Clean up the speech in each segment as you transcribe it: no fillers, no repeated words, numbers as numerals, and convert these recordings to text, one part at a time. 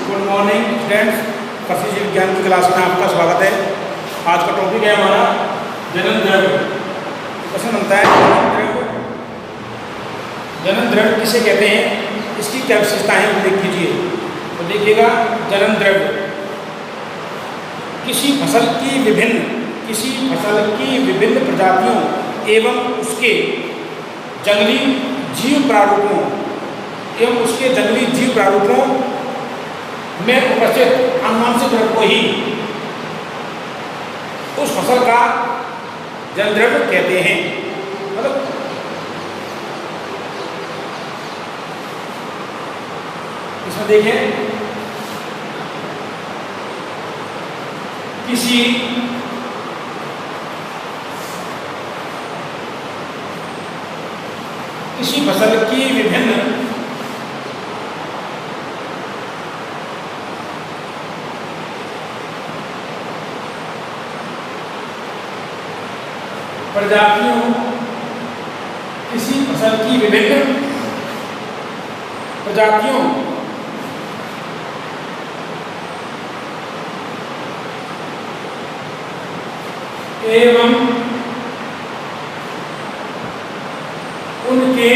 Good morning students, कृषि जीव विज्ञान की क्लास में आपका स्वागत है। आज का टॉपिक है हमारा जनन द्रव्य। क्वेश्चन बनता है जनन द्रव्य किसे कहते हैं, इसकी क्या विशेषताएं हैं वो देख लीजिए। तो देखिएगा, जनन द्रव्य किसी फसल की विभिन्न प्रजातियों एवं उसके जंगली जीव प्रारूपों में उपस्थित आनुवांशिक द्रव्य को ही उस फसल का जनन द्रव्य कहते हैं। मतलब इसमें देखें, किसी फसल की विभिन्न प्रजातियों एवं उनके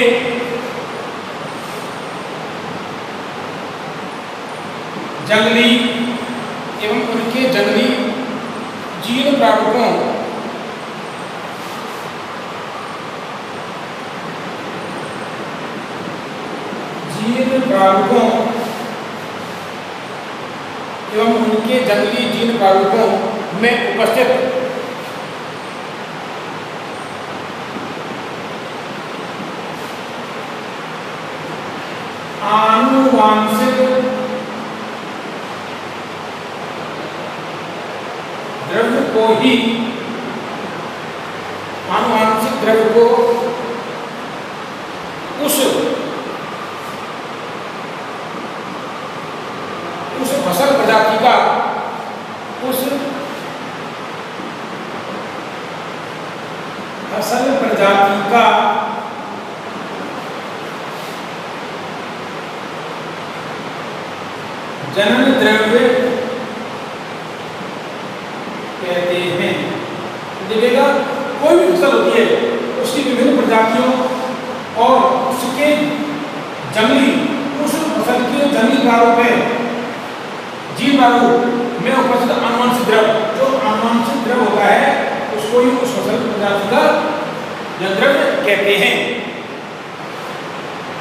जंगली जीव प्रारूपों में उपस्थित आनुवांशिक द्रव्य को उस फसल प्रजाति का जनन द्रव्य कहते हैं। देखिएगा, कोई भी फसल होती है उसकी विभिन्न प्रजातियों और उसके उस फसल के जंगली प्रारूप है, जीव प्रारूप में उपस्थित आनुवांशिक द्रव्य, जो आनुवांशिक द्रव्य होता है उसको ही उस फसल प्रजाति का जनन द्रव्य कहते हैं।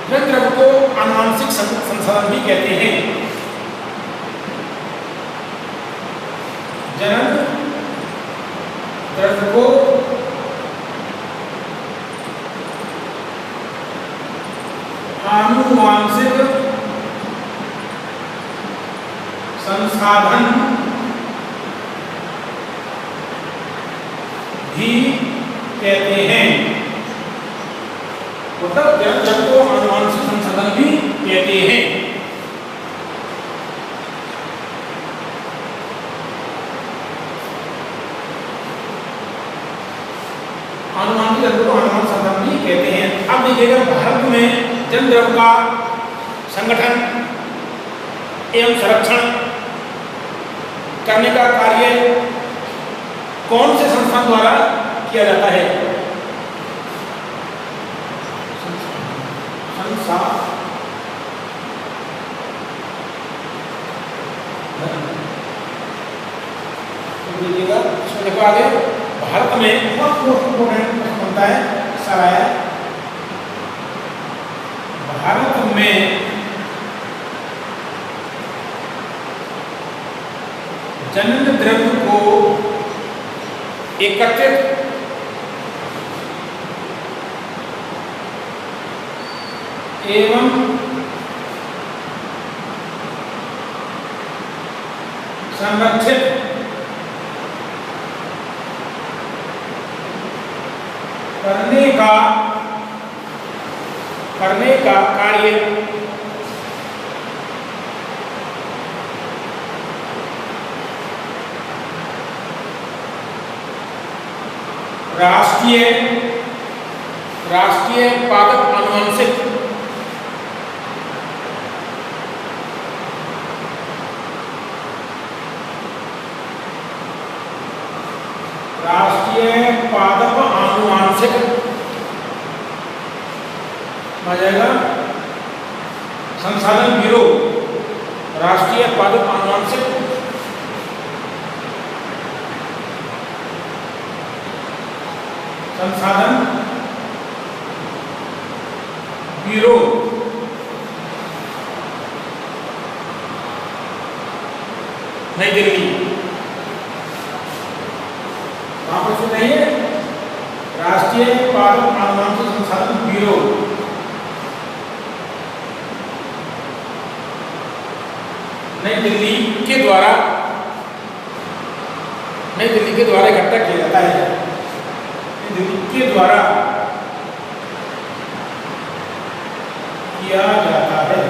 जनन द्रव्य को आनुवांशिक संसाधन भी कहते हैं। जनन द्रव्य को आनुवांशिक संसाधन भी कहते हैं। मतलब जनन द्रव्य को आनुवांशिक संसाधन भी कहते हैं। आनुवांशिक द्रव्य को आनुवांशिक संसाधन भी कहते हैं। अब देखिएगा, भारत में जनन द्रव्य का संगठन एवं संरक्षण करने का कार्य कौन से संस्थान द्वारा किया जाता है? देखिएगा, इसमें देखो आगे, भारत में बहुत इम्पोर्टेंट बनता है सारा है। भारत में जनन द्रव्य को एकत्रित एवं संरक्षित करने का कार्य राष्ट्रीय पादप आनुवंशिक राष्ट्रीय पादप आनुवांशिक आ जाएगा संसाधन ब्यूरो, राष्ट्रीय पादप आनुवांशिक संसाधन ब्यूरो, नई दिल्ली। वहां पर सुन रही है राष्ट्रीय पादप आनुवांशिक संसाधन ब्यूरो, नई दिल्ली के द्वारा इकट्ठा किया जाता है, नई दिल्ली के द्वारा किया जाता है।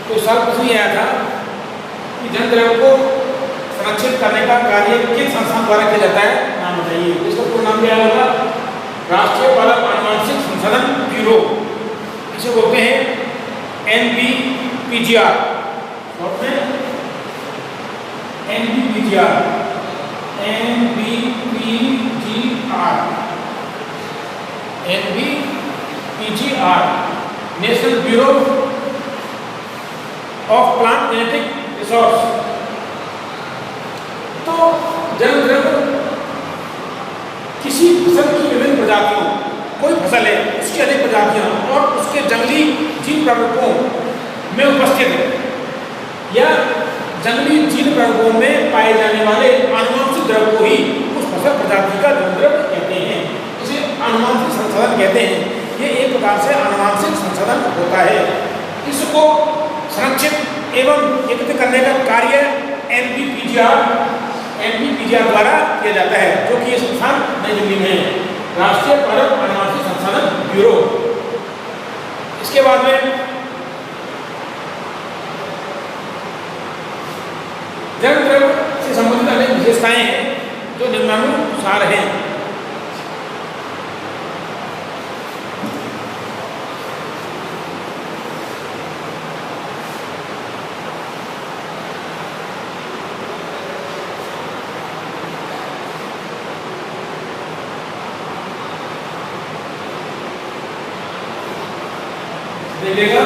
तो इस साल प्रश्न आया था कि जन द्रव्य को संरक्षित करने का कार्य किस संस्थान द्वारा किया जाता है, नाम बताइए। इसका पूरा नाम क्या होगा? राष्ट्रीय पादप आनुवांशिक संसाधन ब्यूरो, इसे बोलते हैं NBPGR, NBPGR, national bureau of plant genetic resource. तो जन द्रव्य किसी फसल की विभिन्न प्रजातियों, कोई फसल है उसकी अनेक प्रजातियां और उसके जंगली जीव प्ररूपों में उपस्थित है या जंगली जीव प्ररूपों में पाए जाने वाले आनुवंशिक द्रव्य को ही उस फसल प्रजाति का जन द्रव्य कहते हैं। इसे आनुवंशिक संसाधन कहते हैं। ये एक प्रकार से आनुवंशिक संसाधन होता है। इसको संरक्षित एवं एकत्रित करने का कार्य NBPGR द्वारा किया जाता है, जो कि ये संस्थान नई दिल्ली में है, राष्ट्रीय पादप आनुवंशिक संसाधन ब्यूरो। इसके बाद में जन द्रव्य से संबंधित अनेक विशेषताएं हैं जो निम्नानुसार हैं। देखिएगा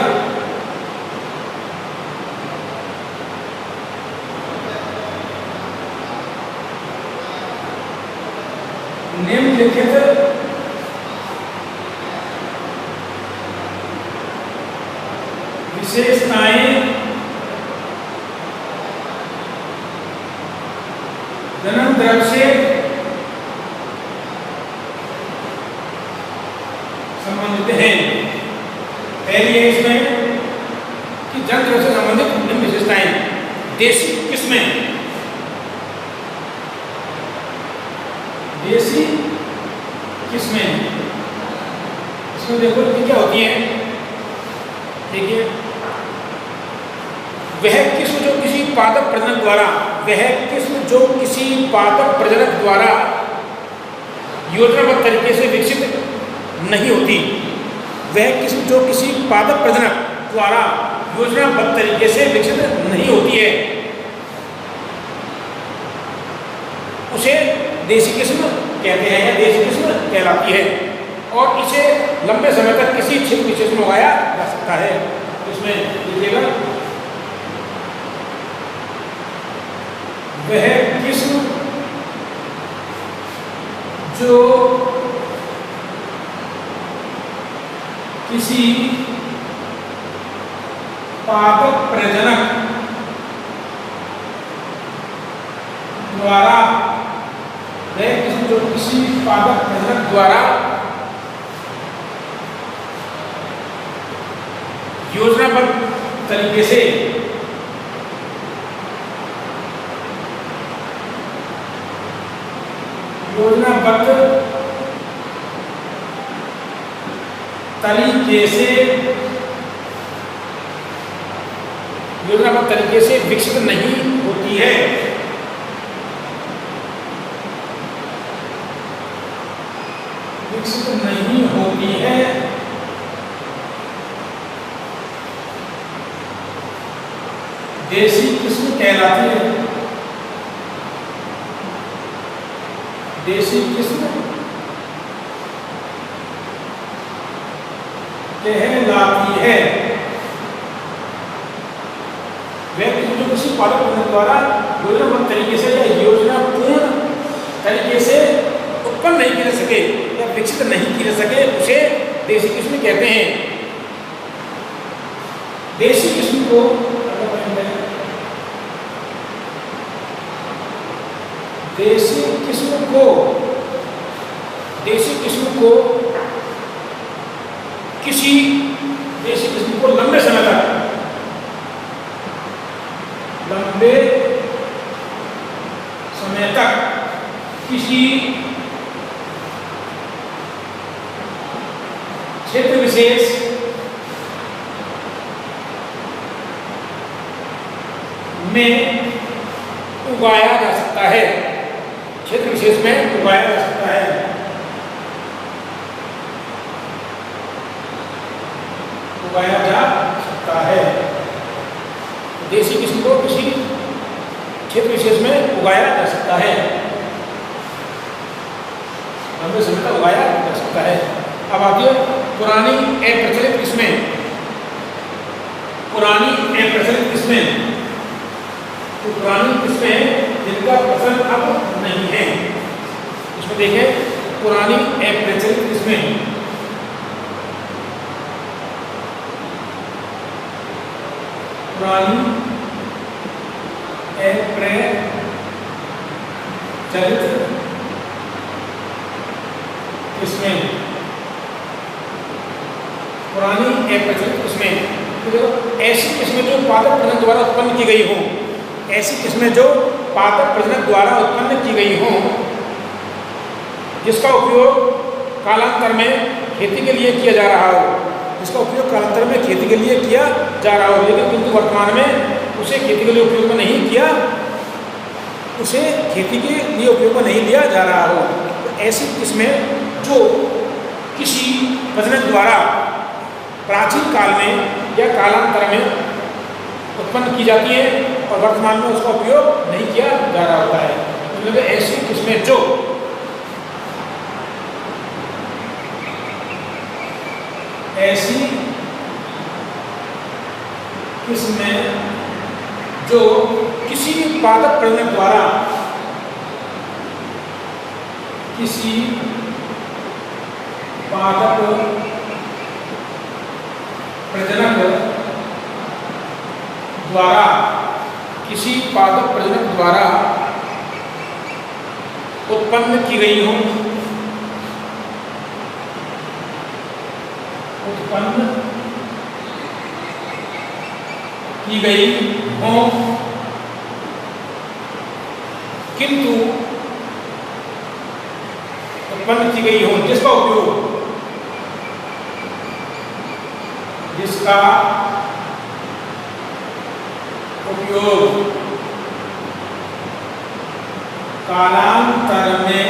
निम्नलिखित विशेषताएं जन्म द्रव्य से संबंधित हैं। पहली है इसमें कि जन द्रव्य से संबंधित निम्न विशेषताएं। देशी किस्में, देशी किस्में, इसमें देखो ये क्या होती है। देखिए, वह किस्म जो किसी पादप प्रजनक द्वारा योजनाबद्ध तरीके से विकसित नहीं होती, वह किस्म जो किसी पादप प्रजनक द्वारा योजनाबद्ध तरीके से विकसित नहीं होती है, उसे देशी किस्म कहते हैं या देशी किस्म कहलाती है। और इसे लंबे समय तक किसी क्षेत्र विशेष में उगाया जा सकता है। इसमें देखिएगा, वह किस्म जो किसी पादप प्रजनक द्वारा, वह किस्म जो किसी पादप प्रजनक द्वारा योजनाबद्ध तरीके से योजनाबद्ध तरीके से विकसित नहीं होती है, विकसित नहीं होती है, देशी किस्म कहलाती है। देशी किस्म कहलाती है। वह किस्म जो किसी पादप प्रजनक द्वारा योजनाबद्ध तरीके से या योजनापूर्ण तरीके से उत्पन्न नहीं की जा सके या विकसित नहीं की जा सके, उसे देशी किस्म कहते हैं। देशी किस्म को देशी किस्म को किसी देशी किस्म को लंबे समय तक किसी क्षेत्र विशेष में उगाया जा सकता है। क्षेत्र विशेष में उगाया जा सकता है। उगाया जा सकता है। देशी किस्म को किसी क्षेत्र विशेष में उगाया जा सकता है, लंबे समय तक उगाया जा सकता है। अब आती है पुरानी अप्रचलित किस्में। पुरानी अप्रचलित किस्में, तो पुरानी किस्में जिनका प्रचलन अब नहीं है, इसमें देखें पुरानी अप्रचलित किस्में। पुरानी अप्रचलित किस्में, पुरानी अप्रचलित किस्में, तो ऐसी किस्में जो पादप प्रजनक द्वारा उत्पन्न की गई हों, ऐसी किस्में जो पादप प्रजनक द्वारा उत्पन्न की गई हों, जिसका उपयोग कालांतर में खेती के लिए किया जा रहा हो, जिसका उपयोग कालांतर में खेती के लिए किया जा रहा हो, लेकिन किंतु वर्तमान में उसे खेती के लिए उपयोग में नहीं किया, उसे खेती के लिए उपयोग में नहीं लिया जा रहा हो, तो ऐसी किस्में जो किसी प्रजनक द्वारा प्राचीन काल में या कालांतर में उत्पन्न की जाती है और वर्तमान में उसका उपयोग नहीं किया जा रहा होता है, मतलब ऐसी किस्में जो किसी पादप प्रजनक द्वारा किसी पादप प्रजनक द्वारा उत्पन्न की गई हो, किंतु उत्पन्न की गई हो जिसका उपयोग कालांतर में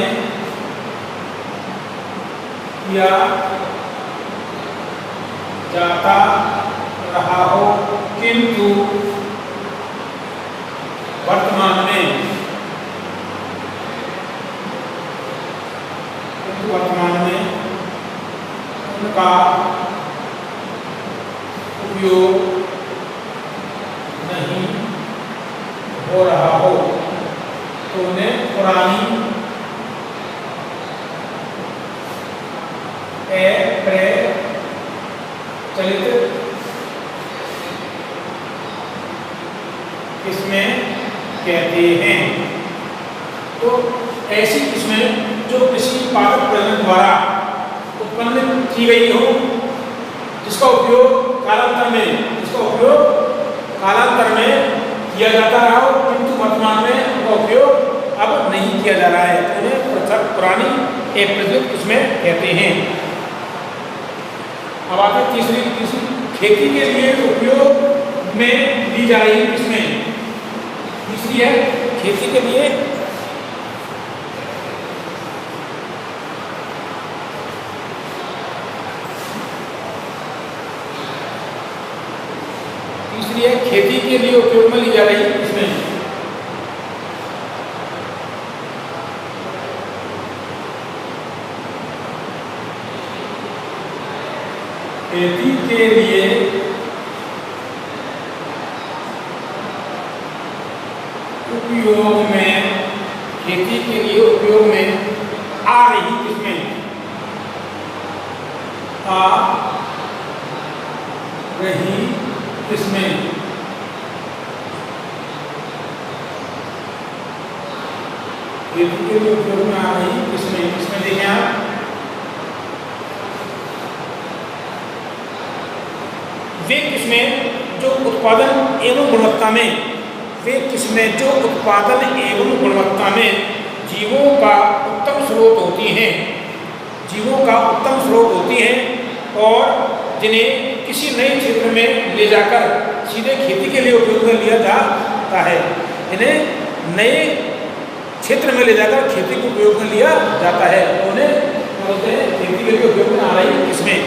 किया जाता रहा हो, किंतु वर्तमान में उनका उपयोग नहीं हो रहा हो, तो उन्हें पुरानी अप्रचलित किस्में कहते हैं। तो ऐसी किस्में जो किसी पादप प्रजनक द्वारा उत्पन्न की गई हो, जिसका उपयोग कालांतर में किया जाता रहा हो, किंतु वर्तमान में उनका उपयोग अब नहीं किया जा रहा है, उन्हें पुरानी अप्रचलित किस्में कहते हैं। अब आते तीसरी खेती के लिए उपयोग में ली जा रही किस्में। तीसरी है खेती के लिए उपयोग में ली जा रही किस्में। खेती के लिए उपयोग में, खेती के लिए उपयोग में आ रही किस्में, आ रही किस्में खेती के लिए उपयोग में आ रही किस्में, इसमें देखें आप वे किस्में जो उत्पादन एवं गुणवत्ता में, वे किस्में जो उत्पादन एवं गुणवत्ता में जीवों का उत्तम स्रोत होती हैं, जीवों का उत्तम स्रोत होती हैं और जिन्हें किसी नए क्षेत्र में ले जाकर सीधे खेती के लिए उपयोग में लिया जाता है। इन्हें नए क्षेत्र में ले जाकर खेती के उपयोग में लिया जाता है, तो उन्हें बोलते हैं खेती के लिए उपयोग में आ रही किस्में।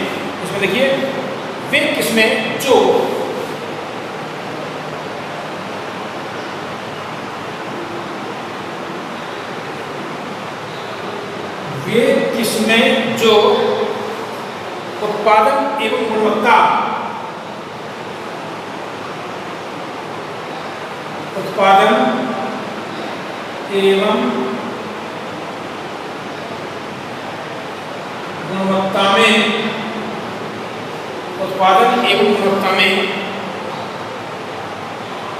इसमें देखिए वे किस्में जो उत्पादन एवं गुणवत्ता, उत्पादन एवं गुणवत्ता में, उत्पादन एवं गुणवत्ता में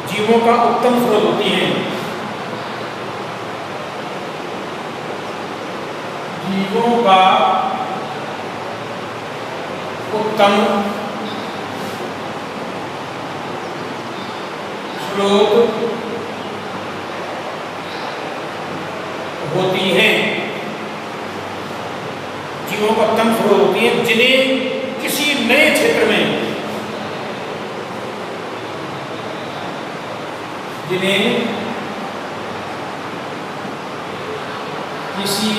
जीवों का उत्तम स्रोत होती हैं, जीवों का उत्तम स्रोत होती हैं, जीवों का उत्तम स्रोत होती हैं जिन्हें किसी नए क्षेत्र में, जिन्हें किसी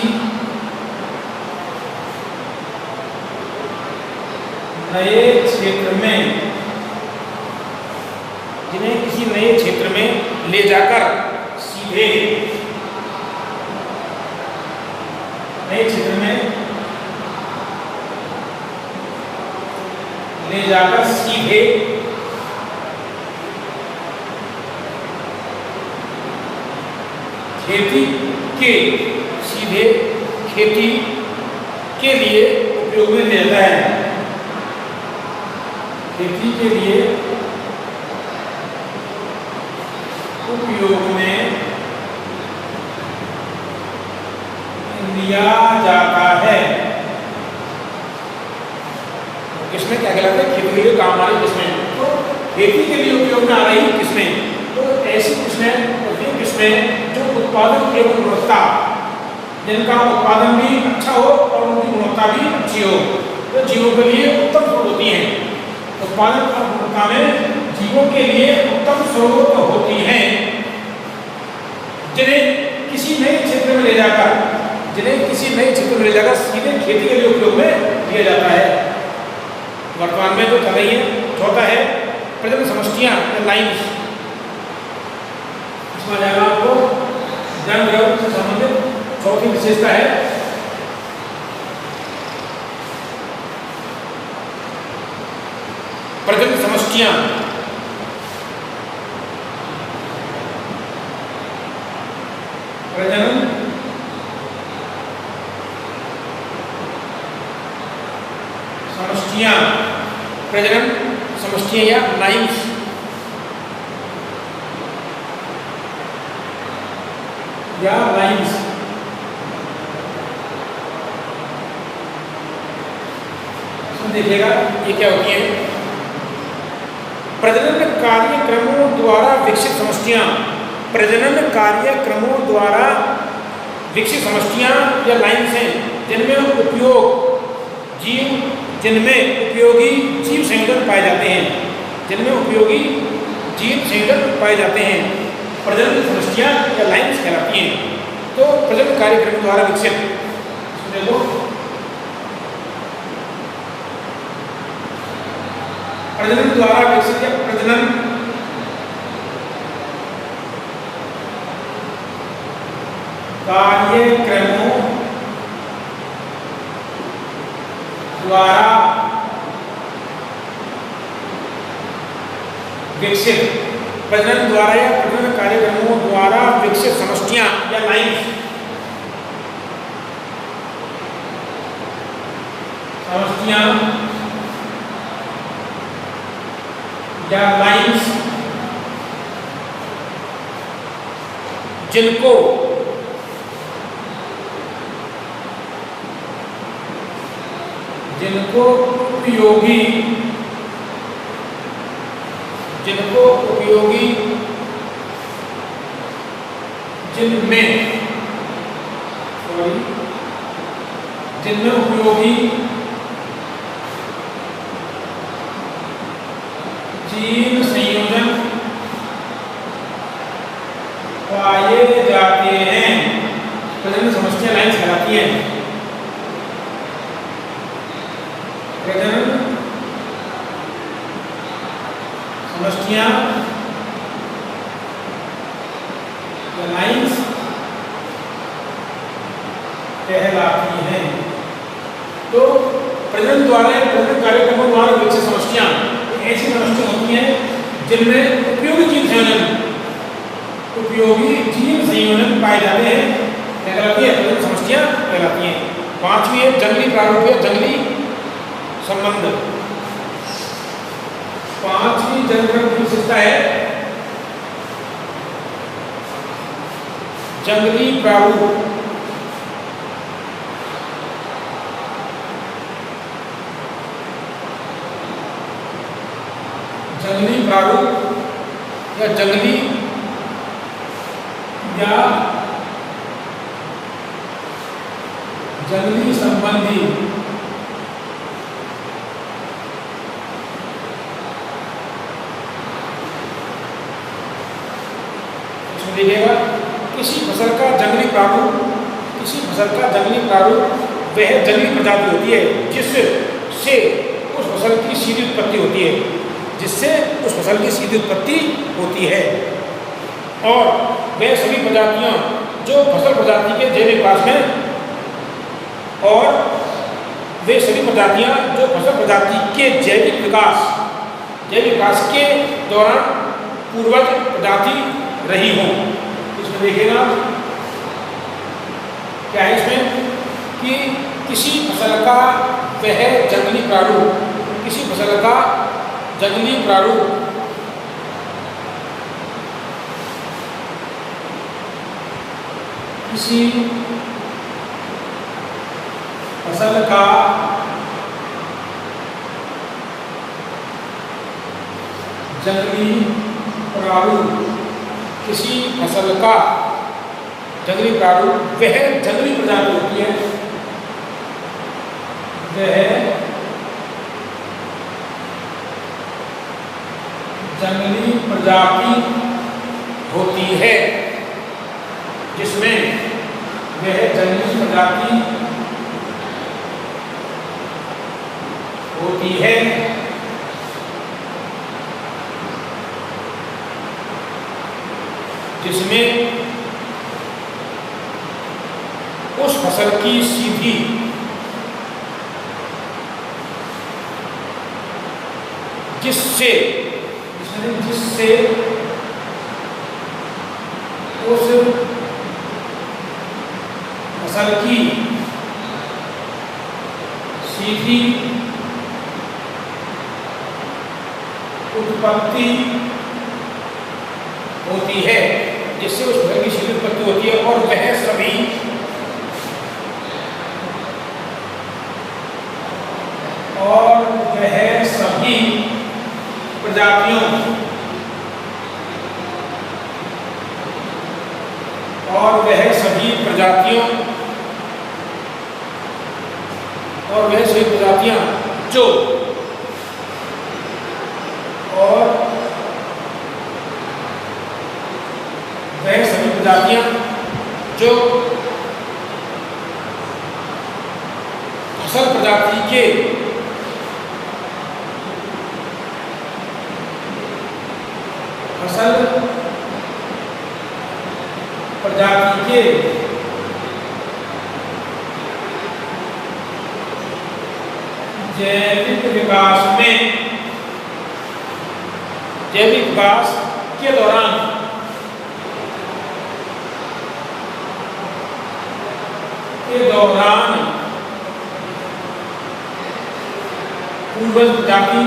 नए क्षेत्र में, जिन्हें किसी नए क्षेत्र में ले जाकर सीधे, नए क्षेत्र में ले जाकर सीधे खेती के, सीधे खेती के लिए उपयोग में ले जाता है, खेती के लिए उपयोग में लिया जाता है। किसमें क्या कहलाता है? खेती के लिए काम आ रही किस्में, तो खेती के लिए उपयोग में आ रही किस्में, तो ऐसी किस्में और ये किस्में जो उत्पादन एवं गुणवत्ता, जिनका उत्पादन भी अच्छा हो और उनकी गुणवत्ता भी अच्छी हो, तो जीवों के लिए उत्तम स्रोत होती हैं। उत्पादन और गुणवत्ता में जीवों के लिए उत्तम स्रोत होती हैं, जिन्हें किसी नए क्षेत्र में ले जाकर, जिन्हें किसी नए क्षेत्र में ले जाकर सीधे खेती के लिए उपयोग में लिया जाता है। वर्तमान में जो चल रही है, चौथा है प्रजनन समष्टियां लाइन्स। इसमें जाएगा आपको जन्म द्रव्य से संबंधित चौथी विशेषता है प्रजनन समष्टियां। प्रजनन समष्टियां, प्रजनन समष्टियां या लाइन्स, या लाइन्स देखिएगा ये क्या होती है। प्रजनन कार्यक्रमों द्वारा विकसित समष्टियां, प्रजनन कार्यक्रमों द्वारा विकसित समष्टियां या लाइन्स हैं जिनमें उपयोगी जीव संयोजन पाए जाते हैं, जिनमें उपयोगी जीव संयोजन पाए जाते हैं, प्रजनन समष्टियां या लाइन्स कहलाती हैं। तो प्रजनन कार्यक्रम द्वारा विकसित, देखो प्रजनन द्वारा विकसित या प्रजनन कार्यक्रमों द्वारा विकसित प्रजनन द्वारा या प्रजनन कार्यक्रमों द्वारा विकसित समष्टियां या लाइन्स, समष्टियां या लाइन्स जिनको उपयोगी जिनमें उपयोगी जीन संयोजन पाए जाते हैं, प्रजनन समस्या लाइन्स कहलाती हैं। प्रजनन समस्या लाइन्स कहलाती हैं। तो प्रजनन द्वारा या प्रजनन कार्यक्रमों द्वारा विकसित समस्याएं ऐसी समस्याएं होती हैं जिनमें उपयोगी जीन संयोजन पाए जाते हैं, कहलाती है प्रजनन समस्या कहलाती हैं। पांचवी है जंगली प्रारूप या जंगली संबंध। पांचवी जनगणना की विशेषता है जंगली प्रारूप। जंगली प्रारूप या जंगली संबंधी इसमें देखिएगा किसी फसल का जंगली प्रारूप वह जंगली प्रजाति होती है जिससे उस फसल की सीधी उत्पत्ति होती है, और वह सभी प्रजातियां जो फसल प्रजाति के जैविक विकास में जैविक विकास के दौरान पूर्वज प्रजाति रही हों। इसमें देखिएगा क्या है इसमें कि किसी फसल का जंगली प्रारूप किसी फसल का जंगली प्रारूप वह जंगली प्रजाति होती है, जिसमें वह जंगली प्रजाति होती है जिसमें उस फसल की सीधी जिससे उस फसल की सीधी उत्पत्ति होती है, और वह सभी प्रजातियों जो फसल प्रजाति के जैविक विकास के दौरान पूर्वज जाति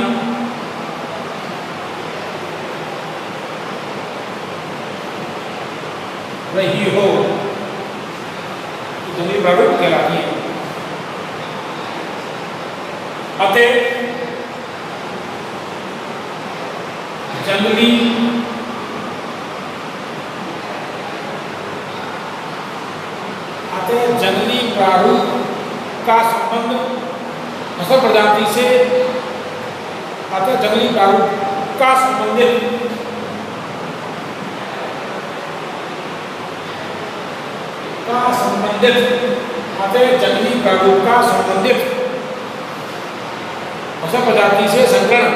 रही हो तो जंगली प्रारूप कहलाती है। अतः जंगली प्रारूप का संबंध फसल प्रजाति से जंगली प्रारूप का संबंधित जंगली प्रारूप का संबंधित फसल प्रजाति से संकरण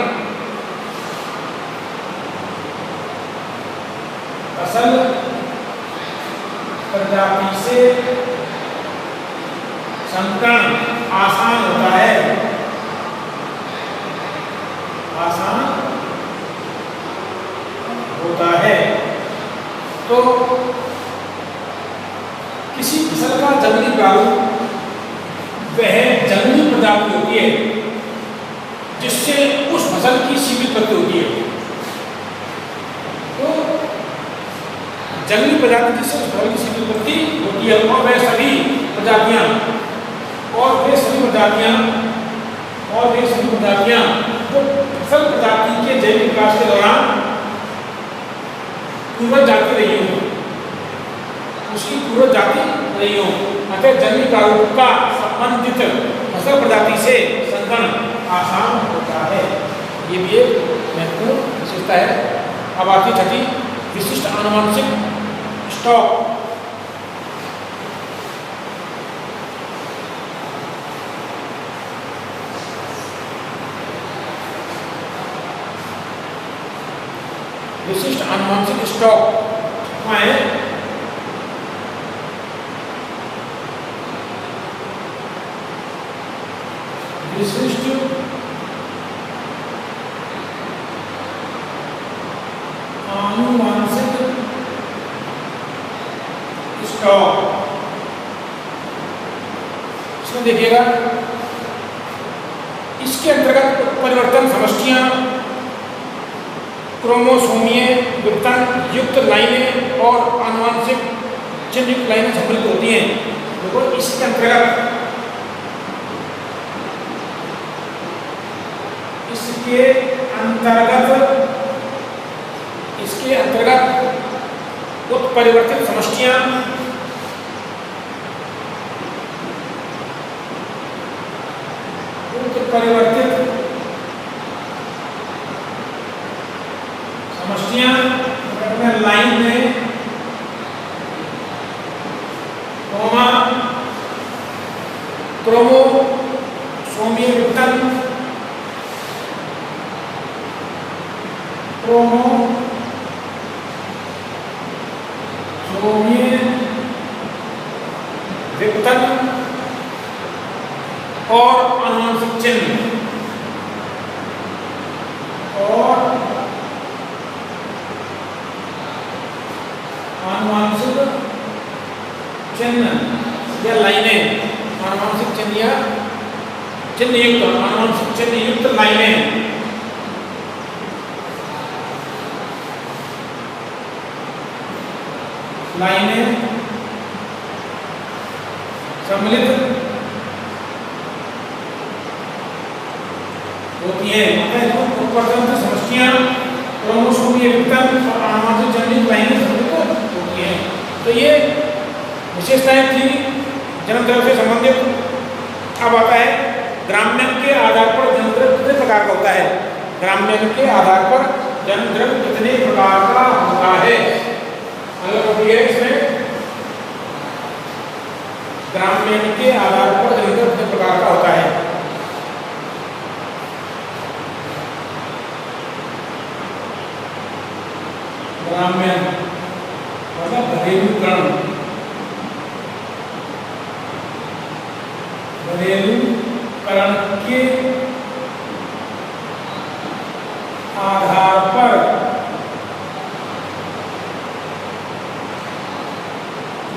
फसल प्रजाति से संकरण आसान होता है, तो किसी फसल का जंगली प्रारूप वह जंगली प्रजाति होती है जिससे उस फसल की सीमित उत्पत्ति होती है। तो जंगली प्रजाति जिससे उस फसल की सीमित उत्पत्ति होती है और वे सभी प्रजातियां तो फसल प्रजाति के जैविक विकास के दौरान पूर्वज जाति रही हो, उसकी पूर्वज जाति रही हो। अतः जंगली प्रारूप का संबंधित फसल प्रजाति से संकरण आसान होता है। ये भी एक महत्वपूर्ण विशेषता है। अब आती छठी विशिष्ट आनुवंशिक स्टॉक। विशिष्ट आनुवंशिक स्टॉक में विशिष्ट आनुवंशिक स्टॉक, इसमें देखिएगा इसके अंतर्गत परिवर्तन समष्टियां, क्रोमोसोमीय विघटन युक्त लाइनें और आनुवंशिक चिन्ह युक्त लाइनें सम्मिलित होती हैं। देखो इसके अंतर्गत उत्परिवर्तित समष्टियां, लाइन में क्रोमोसोमीय विघटन, और आनुवंशिक चिन्ह या लाइनें, आनुवंशिक चिन्ह या आनुवंशिक चिन्ह युक्त लाइनें सम्मिलित होती है। समष्टियां, क्रोमोसोमीय विघटन और आनुवंशिक चिन्ह युक्त लाइनें सम्मिलित होती हैं। तो ये विशेषताएं थी जन्म द्रव्य से संबंधित। अब आता है ग्राम्यन के आधार पर जन्म द्रव्य कितने प्रकार का होता है। ग्राम्यन के आधार पर जन्म द्रव्य कितने प्रकार का होता है। इसमें ग्राम्यन के आधार पर जन्म द्रव्य कितने प्रकार का होता है। ग्राम्यन मतलब घरेलूकरण के आधार पर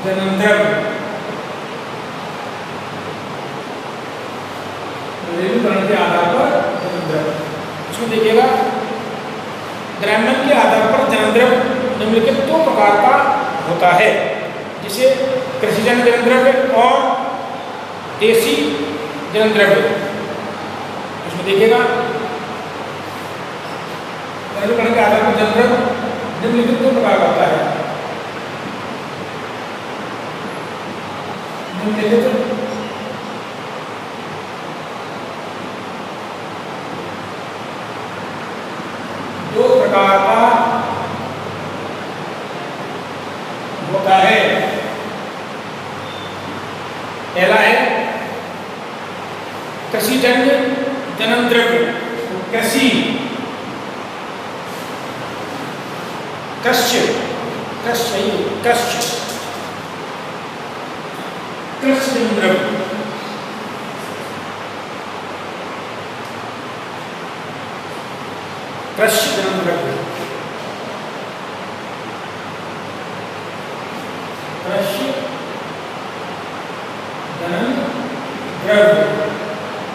जननद्रव्य, घरेलूकरण के आधार पर जननद्रव्य। इसमें देखिएगा ग्रामीण के आधार पर जननद्रव्य निम्नलिखित दो प्रकार का होता है, जिसे कृषिजन्य जननद्रव्य और देसी जननद्रव्य। इसमें देखिएगा घरेलूकरण के आधार पर जननद्रव्य निम्नलिखित दो प्रकार का होता है। निम्नलिखित दो प्रकार का होता है। पहला है कृषिजन्य जननद्रव्य। कृषि कृष्य जननद्रव्य। कृषि जननद्रव्य, कृषि जननद्रव्य।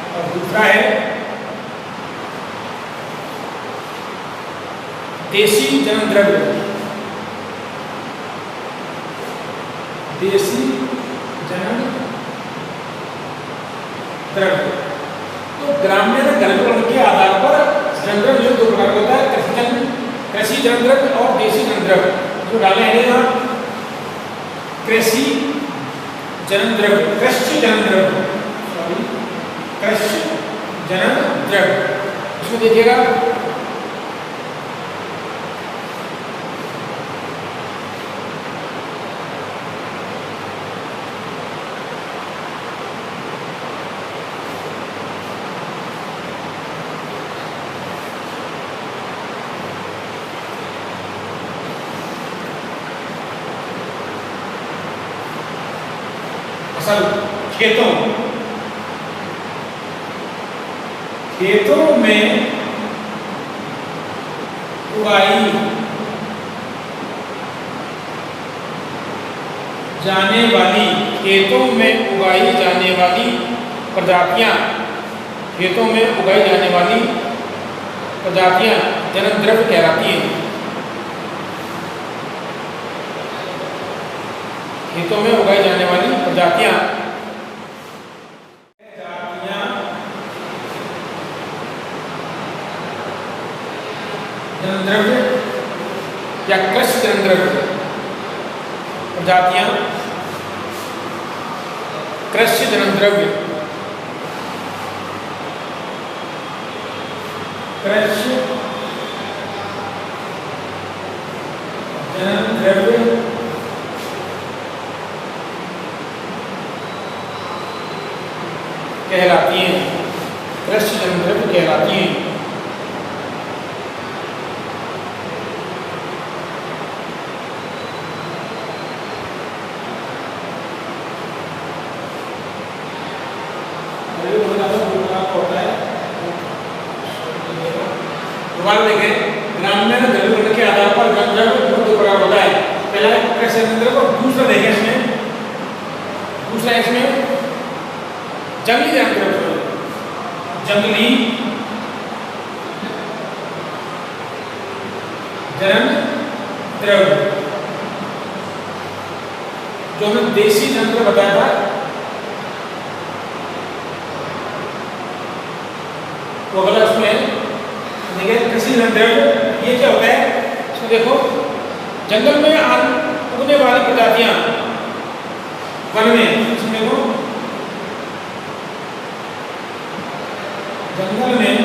और दूसरा है देसी जननद्रव्य। देसी जननद्रव्य। तो ग्रामीण घरेलूकरण के आधार पर जननद्रव्य जो दो प्रकार होता है, कृषि जननद्रव्य और देसी जननद्रव्य। जो डाले हैं यहाँ कृषि जननद्रव्य, कृषि जननद्रव्य, सॉरी कृषि जननद्रव्य। इसमें देखिएगा खेतों में उगाई जाने वाली, खेतों में उगाई जाने वाली प्रजातियां, खेतों में उगाई जाने वाली प्रजातियां जननद्रव्य कहलाती हैं। खेतों में उगाई जाने वाली प्रजातियां जननद्रव्य या कृषि जननद्रव्य। प्रजातियां कृषि जननद्रव्य, कृषि जननद्रव्य कहलाती हैं, कृषि जननद्रव्य कहलाती हैं। ग्रामीण घरेलूकरण के आधार पर जननद्रव्य दो प्रकार होता है। पहला कृषि जननद्रव्य और दूसरा देखें इसमें, दूसरा इसमें जंगली जननद्रव्य। जंगली जननद्रव्य जो हमने देसी जननद्रव्य बताया था, वो अगला उसमें देखिए कृषि जननद्रव्य। ये क्या होता है, इसमें देखो जंगल में उगने वाली प्रजातियां वन में, इसमें देखो जंगल में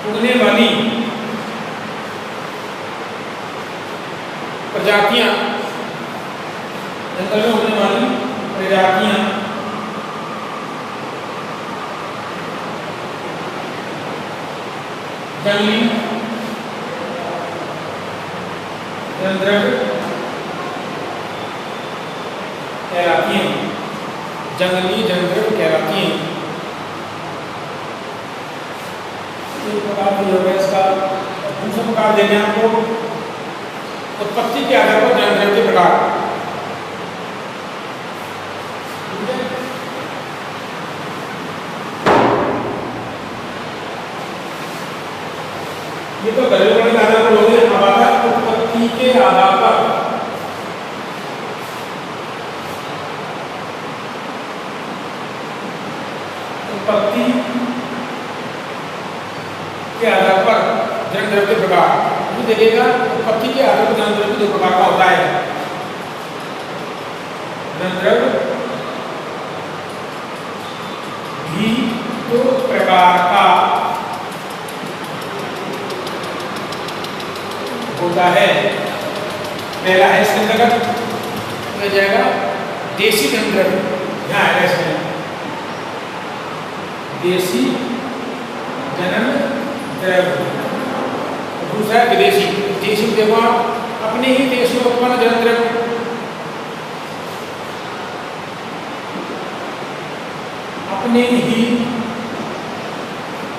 उगने वाली प्रजातियां, जंगल में उगने वाली प्रजातियां जंगली जननद्रव्य कहलाती हैं, जंगली जननद्रव्य कहलाती हैं। एक प्रकार की होगा इसका। दूसरा प्रकार देंगे आपको उत्पत्ति के आधार पर जन्मद्रव्य के प्रकार। ये तो घरेलू के आधार पर हो गए। अब आता है उत्पत्ति के आधार पर। उत्पत्ति के आधार पर जन्मद्रव्य के प्रकार। देखिएगा उत्पत्ति के आधार पर जन्मद्रव्य दो प्रकार का होता है। जन्मद्रव्य भी दो प्रकार का होता है। पहला है इसके अंतर्गत हो जाएगा देशी जन्मद्रव्य, यहाँ आएगा इसमें देशी जन्मद्रव्य। दूसरा है विदेशी। देशी देखो आप अपने ही देश में उत्पन्न जन्मद्रव्य, अपने ही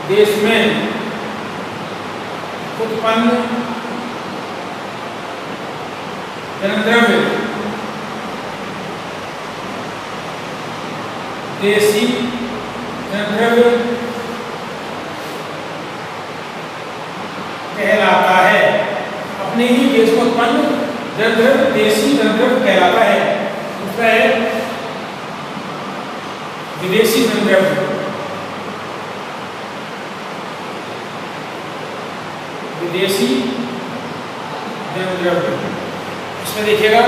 देश में उत्पन्न जन्मद्रव्य देशी जन्मद्रव्य कहलाता है। अपने ही देश में उत्पन्न जन्मद्रव्य देशी जन्मद्रव्य कहलाता है। दूसरा है विदेशी जन्मद्रव्य। विदेशी जन्मद्रव्य इसमें देखिएगा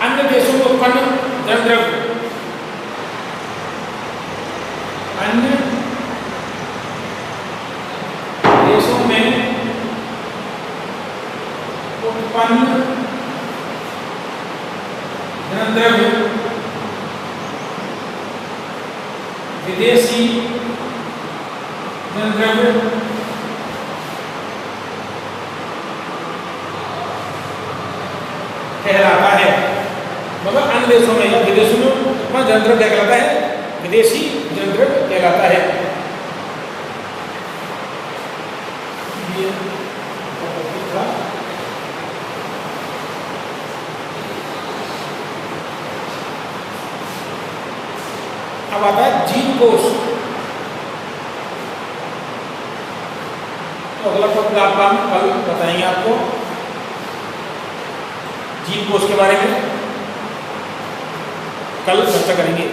अन्य देशों में उत्पन्न जन्मद्रव्य, अन्य देशों में उत्पन्न जन्मद्रव्य विदेशी जन्मद्रव्य कहलाता है। मतलब अन्य देशों में या विदेशों में उत्पन्न जन्मद्रव्य कहलाता है, विदेशी जन्मद्रव्य कहलाता है। अब आता है जीवकोश। तो अगला टॉपिक आपका हम कल बताएंगे आपको जीवकोश के बारे में, कल चर्चा करेंगे।